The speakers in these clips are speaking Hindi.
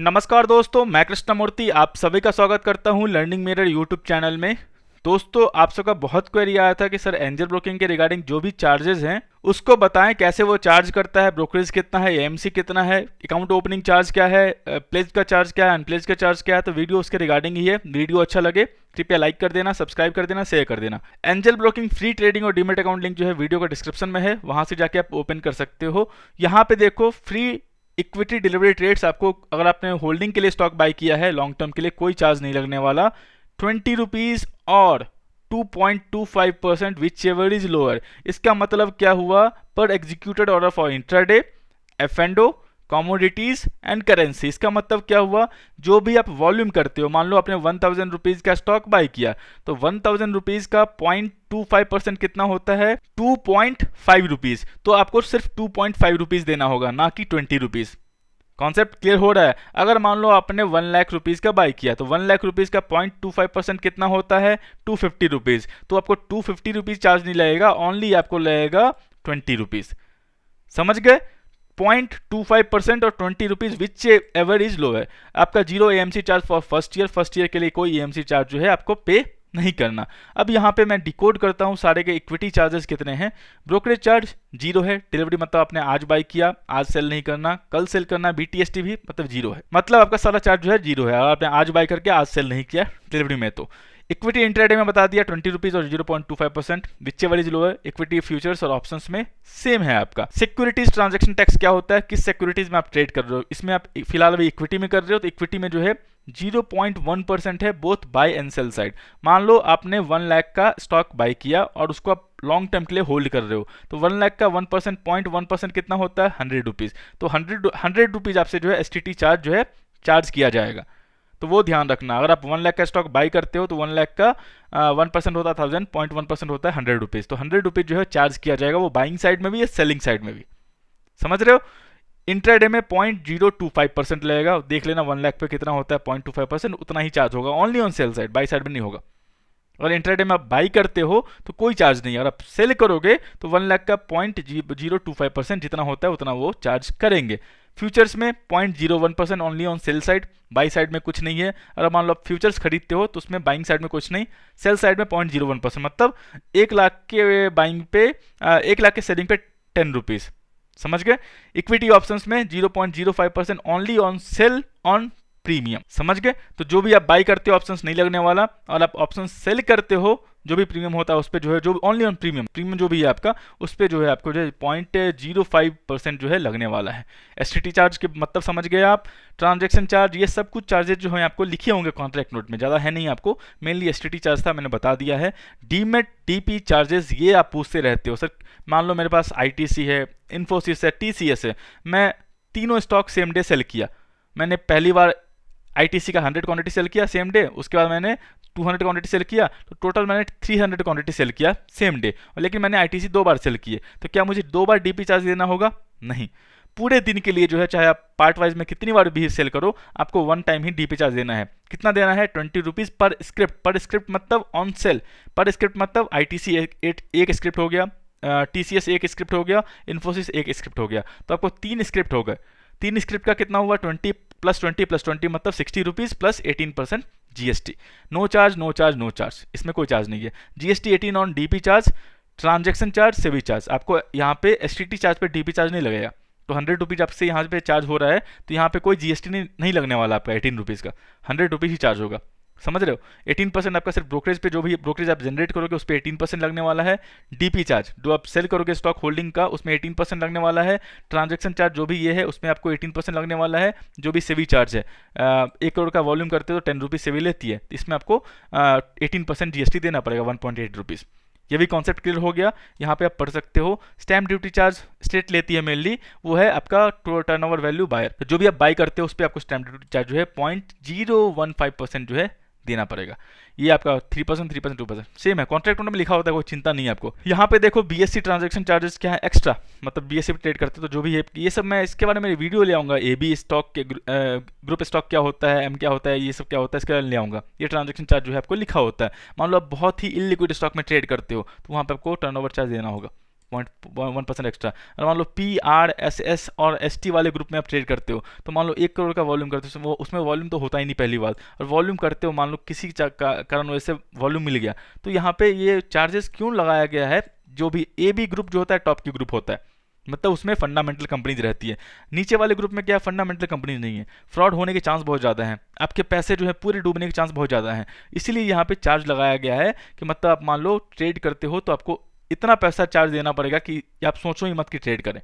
नमस्कार दोस्तों, मैं कृष्णमूर्ति आप सभी का स्वागत करता हूं लर्निंग मिरर यूट्यूब चैनल में। दोस्तों, आप सबका बहुत क्वेरी आया था कि सर एंजल ब्रोकिंग के रिगार्डिंग जो भी चार्जेस हैं उसको बताएं, कैसे वो चार्ज करता है, ब्रोकरेज कितना है, एएमसी कितना है, अकाउंट ओपनिंग चार्ज क्या है, प्लेज का चार्ज क्या है, अनप्लेज का चार्ज क्या है। तो वीडियो उसके रिगार्डिंग ही है। वीडियो अच्छा लगे कृपया लाइक कर देना, सब्सक्राइब कर देना, शेयर कर देना। एंजल ब्रोकिंग फ्री ट्रेडिंग और डीमेट अकाउंट लिंक जो है वीडियो का डिस्क्रिप्शन में है, वहां से जाके आप ओपन कर सकते हो। यहाँ पे देखो फ्री इक्विटी डिलीवरी ट्रेड्स, आपको अगर आपने होल्डिंग के लिए स्टॉक बाय किया है लॉन्ग टर्म के लिए कोई चार्ज नहीं लगने वाला। 20 रुपीज और 2.25% विच एवर इज लोअर। इसका मतलब क्या हुआ, पर एग्जीक्यूटेड ऑर्डर फॉर इंट्राडे, एफ&ओ, कमोडिटीज एंड करेंसी। इसका मतलब क्या हुआ, जो भी आप वॉल्यूम करते हो, मान लो आपने 1000 रुपीज का स्टॉक बाय किया तो 1000 रुपीज का 0.25% कितना होता है, 2.5 रुपीज। तो आपको सिर्फ 2.5 रुपीज देना होगा, ना कि 20 रुपीज। कॉन्सेप्ट क्लियर हो रहा है। अगर मान लो आपने 1 लाख रुपीज का बाय किया तो 1 लाख रुपीज का 0.25% कितना होता है, 250 रुपीज। तो आपको 250 रुपीज चार्ज नहीं लगेगा, ओनली आपको लगेगा 20 रुपीज। समझ गए। 0.25% और 20 rupees which ever is low है। आपका zero AMC charge for first year के लिए कोई एएमसी चार्ज जो है आपको पे नहीं करना। अब यहाँ पे मैं डिकोड करता हूँ सारे के इक्विटी चार्जेस कितने हैं। ब्रोकरेज चार्ज जीरो है, डिलीवरी मतलब आपने आज बाय किया, आज सेल नहीं करना, कल सेल करना, बीटीएसटी भी मतलब जीरो है, मतलब आपका सारा चार्ज जो है जीरो है। और आपने आज बाय करके आज सेल नहीं किया डिलीवरी में तो। इक्विटी इंट्राडे में बता दिया 20 रुपीज और 0.25%, which ever is lower. Equity futures और ऑप्शंस में सेम है आपका। सिक्योरिटीज ट्रांजैक्शन टैक्स क्या होता है, किस सिक्योरिटीज में आप ट्रेड कर रहे हो। इसमें आप फिलहाल अभी इक्विटी में कर रहे हो तो इक्विटी में जो है 0.1% है both buy and sell side. मान लो आपने 1 लाख का स्टॉक बाय किया और उसको आप लॉन्ग टर्म के लिए होल्ड कर रहे हो तो 1 लाख का 1% 0.1% कितना होता है, 100 रुपीज। तो 100 रुपीज आपसे जो है एसटीटी चार्ज जो है चार्ज किया जाएगा। तो वो ध्यान रखना। अगर आप 1 लाख का स्टॉक बाय करते हो तो 1 लाख का 1% होता है 1000, 0.1% होता है 100 रुपीज। तो 100 रुपीज जो है चार्ज किया जाएगा, वो बाइंग साइड में भी या सेलिंग साइड में भी। समझ रहे हो। इंट्राडे में 0.025% लगेगा। देख लेना 1 लाख पे कितना होता है, 0.25%, उतना ही चार्ज होगा only on sell side, by side में नहीं होगा। अगर इंट्राडे में आप बाई करते हो तो कोई चार्ज नहीं है। अगर आप सेल करोगे तो 1 लाख का 0.025% जितना होता है उतना वो चार्ज करेंगे। फ्यूचर्स में 0.01% only on sell side, by side में कुछ नहीं है। अगर मान लो आप फ्यूचर्स खरीदते हो तो उसमें बाइंग साइड में कुछ नहीं, सेल साइड में 0.01%, मतलब 1 लाख के बाइंग पे 1 लाख के सेलिंग पे 10 रुपीज। समझ गए। इक्विटी ऑप्शंस में 0.05% only on sale on premium. समझ गए। तो जो भी आप बाई करते हो ऑप्शंस नहीं लगने वाला, और आप ऑप्शन सेल करते हो जो भी प्रीमियम होता है उस पर जो है, जो ओनली ऑन प्रीमियम जो भी है आपका, उस पर जो है आपको जो है 0.05% जो है लगने वाला है। एसटीटी चार्ज के मतलब समझ गए आप। ट्रांजेक्शन चार्ज, ये सब कुछ चार्जेस जो है आपको लिखे होंगे कॉन्ट्रैक्ट नोट में, ज़्यादा है नहीं आपको। मेनली एसटीटी चार्ज था, मैंने बता दिया है। डीमेट डीपी चार्जेस ये आप पूछते रहते हो, सर मान लो मेरे पास आईटीसी है, इन्फोसिस है, टीसीएस है, मैं तीनों स्टॉक सेम डे सेल किया। मैंने पहली बार आईटीसी का 100 क्वांटिटी सेल किया सेम डे, उसके बाद मैंने 200 क्वांटिटी सेल किया, तो टोटल मैंने 300 क्वांटिटी सेल किया सेम डे। और लेकिन मैंने आईटीसी 2 बार सेल किए, तो क्या मुझे 2 बार डीपी चार्ज देना होगा? नहीं। पूरे दिन के लिए जो है, चाहे आप पार्ट वाइज में कितनी बार भी सेल करो, आपको 1 टाइम ही डीपी चार्ज देना है। कितना देना है? 20 रुपीज पर स्क्रिप्ट। पर स्क्रिप्ट मतलब ऑन सेल, पर स्क्रिप्ट मतलब आईटीसी एक स्क्रिप्ट हो गया, टीसीएस एक स्क्रिप्ट हो गया, इन्फोसिस एक स्क्रिप्ट हो गया, तो आपको 3 स्क्रिप्ट हो गए। 3 स्क्रिप्ट का कितना हुआ? 20 + 20 + 20 मतलब 60 rupees plus 18% GST. No charge no charge no charge, इसमें कोई चार्ज नहीं है। GST 18 on DP charge, transaction charge, SEBI charge. आपको यहाँ पे एसटीटी चार्ज पे डीपी चार्ज नहीं लगेगा। तो 100 रुपीज आपसे यहाँ पे चार्ज हो रहा है, तो यहाँ पे कोई जीएसटी नहीं लगने वाला आपका 18 रुपीज़ का, 100 रुपीज़ ही चार्ज होगा। समझ रहे हो। 18% आपका सिर्फ ब्रोकरेज पे, जो भी ब्रोकरेज आप जनरेट करोगे उस पर 18% लगने वाला है। डीपी चार्ज जो आप सेल करोगे स्टॉक होल्डिंग का, उसमें 18% लगने वाला है। ट्रांजैक्शन चार्ज जो भी ये है उसमें आपको 18% लगने वाला है। जो भी सेवी चार्ज है, 1 करोड़ का वॉल्यूम करते हो तो 10 रुपीज़ सेवी लेती है, इसमें आपको 18% जीएसटी देना पड़ेगा, 1.8 रुपीज़। ये भी कॉन्सेप्ट क्लियर हो गया। यहाँ पे आप पढ़ सकते हो। स्टैम्प ड्यूटी चार्ज स्टेट लेती है मेनली, वो है आपका टर्नओवर वैल्यू बायर। तो जो भी आप बाई करते हो उस पर आपको स्टैम्प ड्यूटी चार्ज जो है 0.015% जो है देना पड़ेगा। ये आपका 3%, 3%, 2% सेम है, कॉन्ट्रैक्ट में लिखा होता है, कोई चिंता नहीं है आपको। यहाँ पे देखो बीएससी ट्रांजैक्शन चार्जेस क्या है एक्स्ट्रा, मतलब बीएससी पे ट्रेड करते हो तो जो भी है ये सब, मैं इसके बारे में वीडियो ले आऊँगा। एबी स्टॉक के ग्रुप स्टॉक क्या होता है, एम क्या होता है, ये सब क्या होता है, इसके बारे में ले आऊँगा। ये ट्रांजैक्शन चार्ज जो है आपको लिखा होता है। मान लो आप बहुत ही इलिक्विड स्टॉक में ट्रेड करते हो तो वहाँ पर आपको टर्नओवर चार्ज देना होगा। 0.1% एक्स्ट्रा। और मान लो PRSS और ST वाले ग्रुप में आप ट्रेड करते हो, तो मान लो 1 करोड़ का वॉल्यूम करते हो, वो उसमें वॉल्यूम तो होता ही नहीं पहली बात, और वॉल्यूम करते हो मान लो किसी कारण वजह से वॉल्यूम मिल गया, तो यहाँ पे ये चार्जेस क्यों लगाया गया है? जो भी AB ग्रुप जो होता है टॉप की ग्रुप होता है, मतलब उसमें फंडामेंटल कंपनीज रहती है। नीचे वाले ग्रुप में क्या फंडामेंटल कंपनीज नहीं है, फ्रॉड होने के चांस बहुत ज़्यादा हैं, आपके पैसे जो है पूरे डूबने के चांस बहुत ज़्यादा हैं। इसीलिए यहाँ पे चार्ज लगाया गया है कि मतलब आप मान लो ट्रेड करते हो तो आपको इतना पैसा चार्ज देना पड़ेगा कि आप सोचो ही मत कि ट्रेड करें।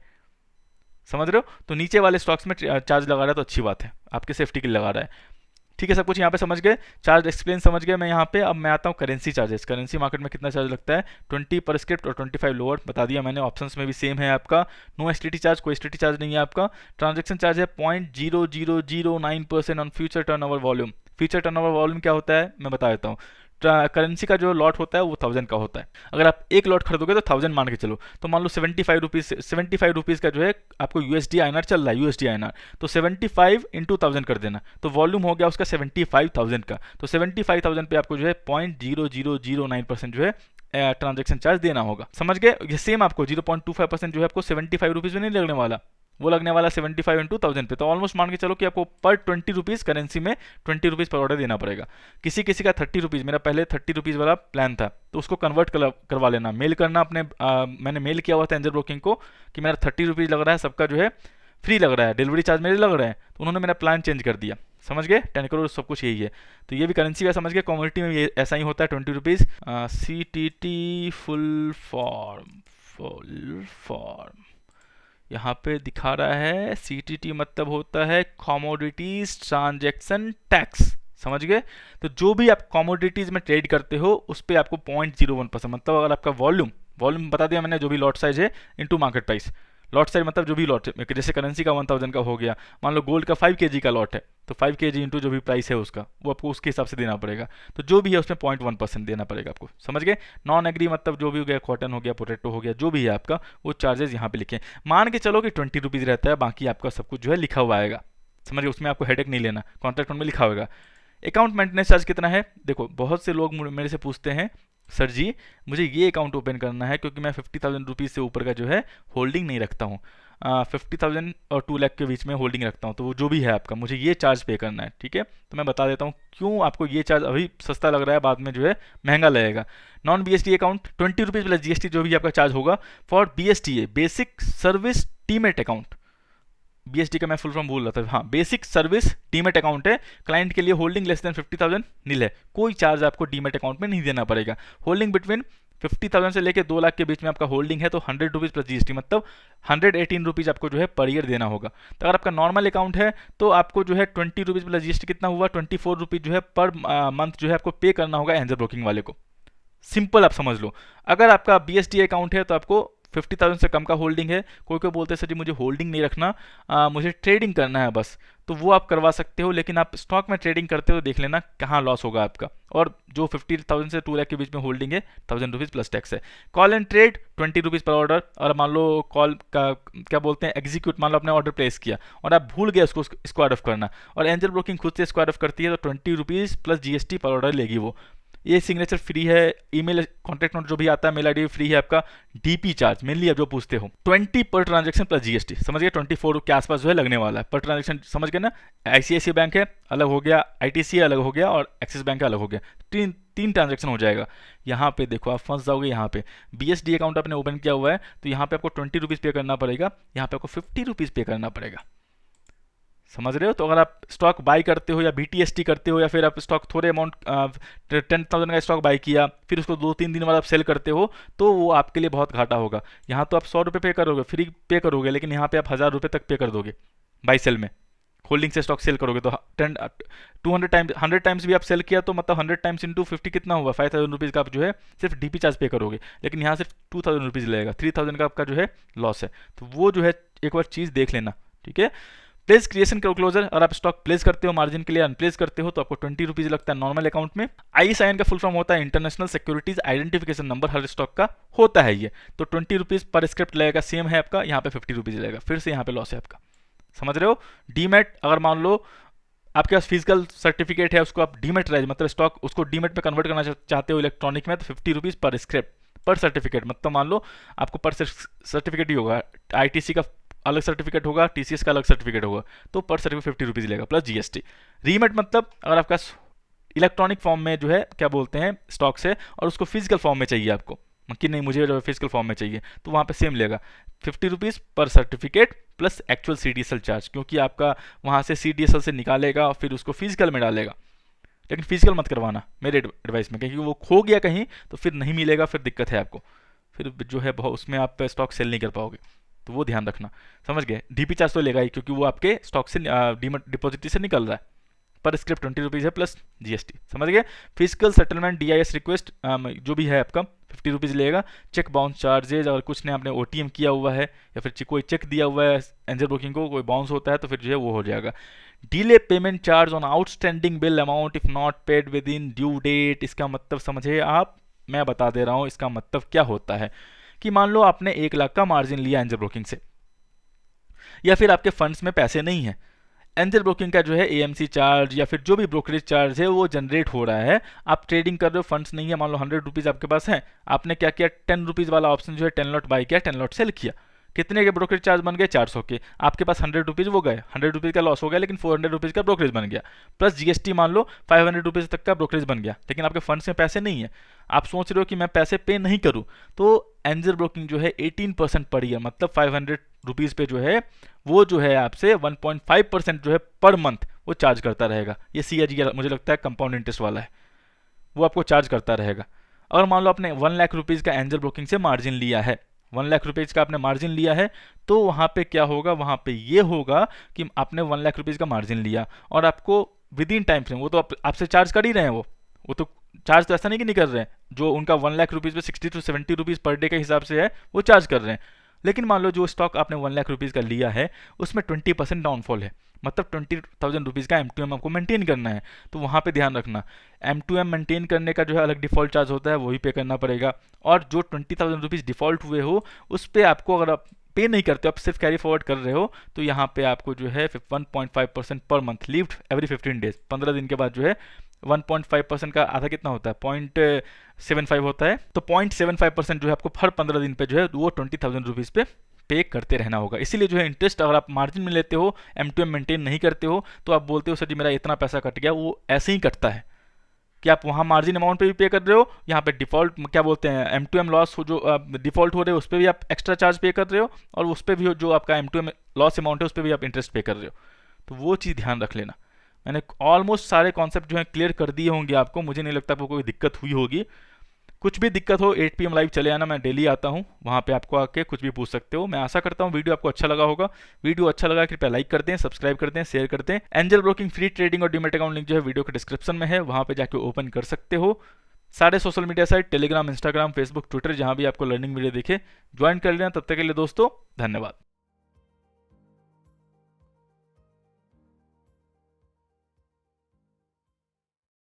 समझ रहे हो? तो नीचे वाले स्टॉक्स में चार्ज लगा रहा है तो अच्छी बात है, आपके सेफ्टी के लिए लगा रहा है। ठीक है, सब कुछ यहाँ पे समझ गए, चार्ज एक्सप्लेन समझ गए मैं यहाँ पे। अब मैं आता हूँ करेंसी चार्जेस। करेंसी मार्केट में कितना चार्ज लगता है? 20 पर स्क्रिप्ट और 25 लोअर, बता दिया मैंने। ऑप्शंस में भी सेम है आपका। नो एसटीटी चार्ज, कोई एसटीटी चार्ज नहीं है आपका। ट्रांजेक्शन चार्ज है 0.0009% on future turnover volume. Future turnover volume क्या होता है मैं बता देता हूँ। करेंसी का जो लॉट होता है वो 1000 का होता है। अगर आप एक लॉट खरीदोगे तो 1000 मान के चलो, तो मान लो 75 रुपीज़ का जो है आपको USD INR चल रहा है, USD INR, तो 75 इंटू 1000 कर देना, तो वॉल्यूम हो गया उसका 75,000 का। तो 75,000 पे आपको जो है 0.0009% जो है ट्रांजेक्शन चार्ज देना होगा। समझ गए? ये सेम आपको 0.25% जो है आपको 75 रुपीज़ में नहीं लगने वाला, वो लगने वाला 75 इंटू 1000 पे। तो ऑलमोस्ट मान के चलो कि आपको पर 20 रुपीज़ करेंसी में 20 रुपीज़ पर ऑर्डर देना पड़ेगा। किसी किसी का 30 रुपीज़, मेरा पहले 30 रुपीज़ वाला प्लान था, तो उसको कन्वर्ट करवा लेना, मेल करना अपने। मैंने मेल किया हुआ था एंजल ब्रोकिंग को कि मेरा 30 रुपीज़ लग रहा है, सबका जो है फ्री लग रहा है, डिलीवरी चार्ज मेरे लग रहे हैं, तो उन्होंने मेरा प्लान चेंज कर दिया। समझ गए? 10 करोड़ सब कुछ यही है। तो ये भी करेंसी का समझ गए। कमोडिटी में ये ऐसा ही होता है, 20 रुपीज़। CTT फुल फॉर्म यहाँ पे दिखा रहा है। CTT मतलब होता है कमोडिटीज ट्रांजैक्शन टैक्स। समझ गए? तो जो भी आप कमोडिटीज में ट्रेड करते हो उस पर आपको 0.01%, मतलब अगर आपका वॉल्यूम बता दिया मैंने, जो भी लॉट साइज है into market price. Lot size मतलब जो भी लॉट है, जैसे करेंसी का 1000 का हो गया, मान लो गोल्ड का 5 kg का लॉट है, तो 5 kg इंटू जो भी प्राइस है उसका, वो आपको उसके हिसाब से देना पड़ेगा। तो जो भी है उसमें 0.1% देना पड़ेगा आपको। समझ गए? नॉन एग्री मतलब जो भी हो गया, कॉटन हो गया, पोटैटो हो गया, जो भी है आपका, वो चार्जेस यहाँ पे लिखे। मान के चलो कि 20 रुपीज़ रहता है, बाकी आपका सब कुछ जो है लिखा हुआ आएगा। समझ गए? उसमें आपको हेडेक नहीं लेना, कॉन्ट्रैक्ट में लिखा होगा। अकाउंट मेंटेनेंस चार्ज कितना है? देखो, बहुत से लोग मेरे से पूछते हैं, सर जी मुझे ये अकाउंट ओपन करना है क्योंकि मैं 50,000 रुपीज़ से ऊपर का जो है होल्डिंग नहीं रखता हूँ, 50,000 और 2 लाख के बीच में होल्डिंग रखता हूँ, तो वो जो भी है आपका, मुझे ये चार्ज पे करना है। ठीक है, तो मैं बता देता हूँ क्यों आपको ये चार्ज अभी सस्ता लग रहा है, बाद में जो है महंगा लगेगा। Non BST account 20 rupees plus GST जो भी आपका चार्ज होगा for BSTA, basic service demat account. BST का मैं फुल फॉर्म भूल रहा था, हाँ, बेसिक सर्विस डीमेट अकाउंट है। क्लाइंट के लिए होल्डिंग लेस देन 50,000 नील है, कोई चार्ज आपको डीमेट अकाउंट में नहीं देना पड़ेगा। होल्डिंग बिटवीन 50,000 से लेके 2 लाख के बीच में आपका होल्डिंग है तो 100 रुपीज़ प्लस GST, मतलब 118 रुपीज़ आपको जो है पर ईयर देना होगा। तो अगर आपका नॉर्मल अकाउंट है तो आपको जो है 20 रुपीज़ प्लस GST कितना हुआ, 24 रुपीज़ जो है पर मंथ जो है आपको पे करना होगा एंजल ब्रोकिंग वाले को। सिंपल आप समझ लो। अगर आपका BST अकाउंट है तो आपको 50,000 से कम का होल्डिंग है, कोई कोई बोलते हैं सर जी मुझे होल्डिंग नहीं रखना, मुझे ट्रेडिंग करना है बस, तो वो आप करवा सकते हो, लेकिन आप स्टॉक में ट्रेडिंग करते हो देख लेना कहाँ लॉस होगा आपका। और जो 50,000 से 2 लाख के बीच में होल्डिंग है 1000 रुपीज़ प्लस टैक्स है। कॉल एंड ट्रेड 20 रुपीज़ पर ऑर्डर, और मान लो कॉल का क्या बोलते हैं एग्जीक्यूट, मान लो आपने ऑर्डर प्लेस किया और आप भूल गए उसको स्क्वायर ऑफ करना, और एंजल ब्रोकिंग खुद से स्क्वायर ऑफ करती है तो 20 रुपीज़ प्लस GST पर ऑर्डर लेगी वो। ये सिग्नेचर फ्री है, ईमेल कॉन्टैक्ट नोट जो भी आता है, मेल आईडी फ्री है आपका। DP चार्ज मेनली आप जो पूछते हो 20 पर ट्रांजैक्शन प्लस GST, समझ गए? 24 के आसपास जो है लगने वाला है पर ट्रांजैक्शन, समझ गए ना? ICICI बैंक है अलग हो गया, ITC अलग हो गया, और एक्सिस बैंक अलग हो गया, तीन ट्रांजैक्शन हो जाएगा। यहाँ पे देखो आप फंस जाओगे। यहाँ पे BSD अकाउंट आपने ओपन किया हुआ है तो यहाँ पे आपको 20 रुपीज़ पे करना पड़ेगा, यहाँ पे आपको 50 रुपीज़ पे करना पड़ेगा। समझ रहे हो? तो अगर आप स्टॉक बाई करते हो या BTST करते हो, या फिर आप स्टॉक थोड़े अमाउंट 10,000 का स्टॉक बाई किया, फिर उसको 2-3 दिन बाद आप सेल करते हो, तो वो आपके लिए बहुत घाटा होगा। यहाँ तो आप 100 रुपये पे करोगे, फ्री पे करोगे, लेकिन यहाँ पे आप 1000 रुपये तक पे कर दोगे बाई सेल में। होल्डिंग से स्टॉक सेल करोगे तो 200 टाइम्स 100 टाइम्स भी आप सेल किया तो मतलब 100 टाइम्स इंटू 50 कितना हुआ, 5000 रुपीज़ का आप जो है सिर्फ DP चार्ज पे करोगे, लेकिन यहाँ सिर्फ 2000 रुपीज़ लगेगा, 3000 का आपका जो है लॉस है। तो वो जो है एक बार चीज़ देख लेना। ठीक है, प्लेस क्रिएशन का क्लोजर, और आप स्टॉक प्लेस करते हो मार्जिन के लिए, अनप्लेस करते हो तो आपको 20 रुपीज़ लगता है नॉर्मल अकाउंट में। ISIN का फुल फॉर्म होता है इंटरनेशनल सिक्योरिटीज आइडेंटिफिकेशन नंबर, हर स्टॉक का होता है ये। तो 20 रुपीज़ पर स्क्रिप्ट लगेगा, सेम है आपका, यहाँ पे 50 रुपीज़ लगेगा, फिर से यहाँ पे लॉस है आपका। समझ रहे हो? डीमेट, अगर मान लो आपके पास फिजिकल सर्टिफिकेट है, उसको आप डीमेट राइज मतलब स्टॉक उसको डीमेट में कन्वर्ट करना चाहते हो इलेक्ट्रॉनिक में, तो 50 रुपीज़ पर स्क्रिप्ट पर सर्टिफिकेट, मतलब मान लो आपको पर सर्टिफिकेट ही होगा, ITC का अलग सर्टिफिकेट होगा, TCS का अलग सर्टिफिकेट होगा, तो पर सर्टिफिकेट 50 रुपीज़ लेगा प्लस GST। रीमेट मतलब अगर आपका इलेक्ट्रॉनिक फॉर्म में जो है क्या बोलते हैं स्टॉक्स है और उसको फिजिकल फॉर्म में चाहिए आपको कि नहीं मुझे जो फिजिकल फॉर्म में चाहिए, तो वहाँ पे सेम लेगा 50 रुपीज़ पर certificate plus actual CDSL charge, क्योंकि आपका वहाँ से CDSL से निकालेगा और फिर उसको फिजिकल में डालेगा। लेकिन फिजिकल मत करवाना मेरे एडवाइस में, क्योंकि वो खो गया कहीं तो फिर नहीं मिलेगा, फिर दिक्कत है आपको, फिर जो है बहुत उसमें आप स्टॉक सेल नहीं कर पाओगे, तो वो ध्यान रखना। समझ गए? DP चार्ज तो लेगा ही, क्योंकि वो आपके स्टॉक से डिपॉजिटरी से निकल रहा है। पर स्क्रिप्ट 20 रुपीज़ है प्लस GST। समझ गए? फिजिकल सेटलमेंट DIS रिक्वेस्ट जो भी है आपका 50 रुपीज़ लेगा। चेक बाउंस चार्जेज, और कुछ ने आपने OTM किया हुआ है या फिर कोई चेक दिया हुआ है एंजल ब्रोकिंग को, कोई बाउंस होता है तो फिर जो है वो हो जाएगा। Delay payment charge on outstanding bill amount if not paid within due date. इसका मतलब समझे आप, मैं बता दे रहा हूँ इसका मतलब क्या होता है कि मान लो आपने 1 लाख का मार्जिन लिया एंजल ब्रोकिंग से, या फिर आपके फंड्स में पैसे नहीं है, एंजल ब्रोकिंग का जो है AMC चार्ज या फिर जो भी ब्रोकरेज चार्ज है वो जनरेट हो रहा है, आप ट्रेडिंग कर रहे हो, फंड्स नहीं है, मान लो 100 रुपीज़ आपके पास है, आपने क्या किया 10 रुपीज़ वाला ऑप्शन जो है 10 लॉट बाई किया, 10 लॉट सेल किया, कितने के ब्रोकरेज चार्ज बन गए 400 के, आपके पास 100 रुपीज़ वो गए, 100 रुपीज़ का लॉस हो गया, लेकिन 400 रुपीज़ का ब्रोकरेज बन गया, प्लस GST मान लो 500 रुपीज़ तक का ब्रोकरेज बन गया, लेकिन आपके फंड्स में पैसे नहीं है, आप सोच रहे हो कि मैं पैसे पे नहीं करूँ, तो एंजल ब्रोकिंग जो है 18% पर ईयर, मतलब 500 रुपीज़ पे जो है वो जो है आपसे 1.5% जो है पर मंथ वो चार्ज करता रहेगा। ये CAG मुझे लगता है कंपाउंड इंटरेस्ट वाला है, वो आपको चार्ज करता रहेगा। अगर मान लो आपने 1 लाख रुपीज़ का एंजल ब्रोकिंग से मार्जिन लिया है, 1 लाख रुपीज़ का आपने मार्जिन लिया है, तो वहाँ पे क्या होगा, वहाँ पे ये होगा कि आपने 1 लाख रुपीज़ का मार्जिन लिया और आपको विद इन टाइम फ्रेम, वो तो आपसे चार्ज कर ही रहे हैं, वो तो चार्ज तो ऐसा नहीं कि नहीं कर रहे हैं, जो उनका 1 लाख रुपीज़ पे 60 to 70 रुपीज़ पर डे के हिसाब से है वो चार्ज कर रहे हैं। लेकिन मान लो जो स्टॉक आपने 1 लाख रुपीज़ का लिया है उसमें 20% डाउनफॉल है, मतलब 20,000 रुपीज़ का M2M आपको मेंटेन करना है, तो वहाँ पे ध्यान रखना M2M मेंटेन करने का जो है अलग डिफ़ॉल्ट चार्ज होता है, वही पे करना पड़ेगा। और जो 20,000 रुपीज़ डिफ़ॉल्ट हुए हो उस पर आपको, अगर आप पे नहीं करते, आप सिर्फ कैरी फॉरवर्ड कर रहे हो, तो यहाँ पे आपको जो है 1.5% per month levied every 15 days, 15 दिन के बाद जो है 1.5% का आधा कितना होता है 0.75 होता है, तो 0.75% जो है आपको हर 15 दिन पे जो है वो 20,000 रुपीज़ पे पे करते रहना होगा। इसीलिए जो है इंटरेस्ट अगर आप मार्जिन में लेते हो, M2M मेंटेन नहीं करते हो, तो आप बोलते हो सर जी मेरा इतना पैसा कट गया, वो ऐसे ही कटता है कि आप वहाँ मार्जिन अमाउंट पे भी पे कर रहे हो, यहाँ पे डिफ़ॉल्ट क्या बोलते हैं M2M लॉस जो डिफ़ॉल्ट हो रहे हो उस पर भी आप एक्स्ट्रा चार्ज पे कर रहे हो, और उस पर भी जो आपका M2M लॉस अमाउंट है उस पर भी आप इंटरेस्ट पे कर रहे हो, तो वो चीज़ ध्यान रख लेना। मैंने ऑलमोस्ट सारे कॉन्सेप्ट जो है क्लियर कर दिए होंगे आपको, मुझे नहीं लगता आपको कोई दिक्कत हुई होगी। कुछ भी दिक्कत हो 8 PM लाइव चले आना, मैं डेली आता हूँ, वहाँ पे आपको आके कुछ भी पूछ सकते हो। मैं आशा करता हूँ वीडियो आपको अच्छा लगा होगा। वीडियो अच्छा लगा कृपया लाइक कर दें, सब्सक्राइब कर दें, शेयर कर दें। एंजल ब्रोकिंग फ्री ट्रेडिंग और डीमैट अकाउंट लिंक जो है वीडियो के डिस्क्रिप्शन में है, वहाँ पे जाके ओपन कर सकते हो। सारे social media site Telegram, Instagram, Facebook, Twitter, जहाँ भी आपको लर्निंग वीडियो दिखे ज्वाइन कर लेना। तब तक के लिए दोस्तों धन्यवाद।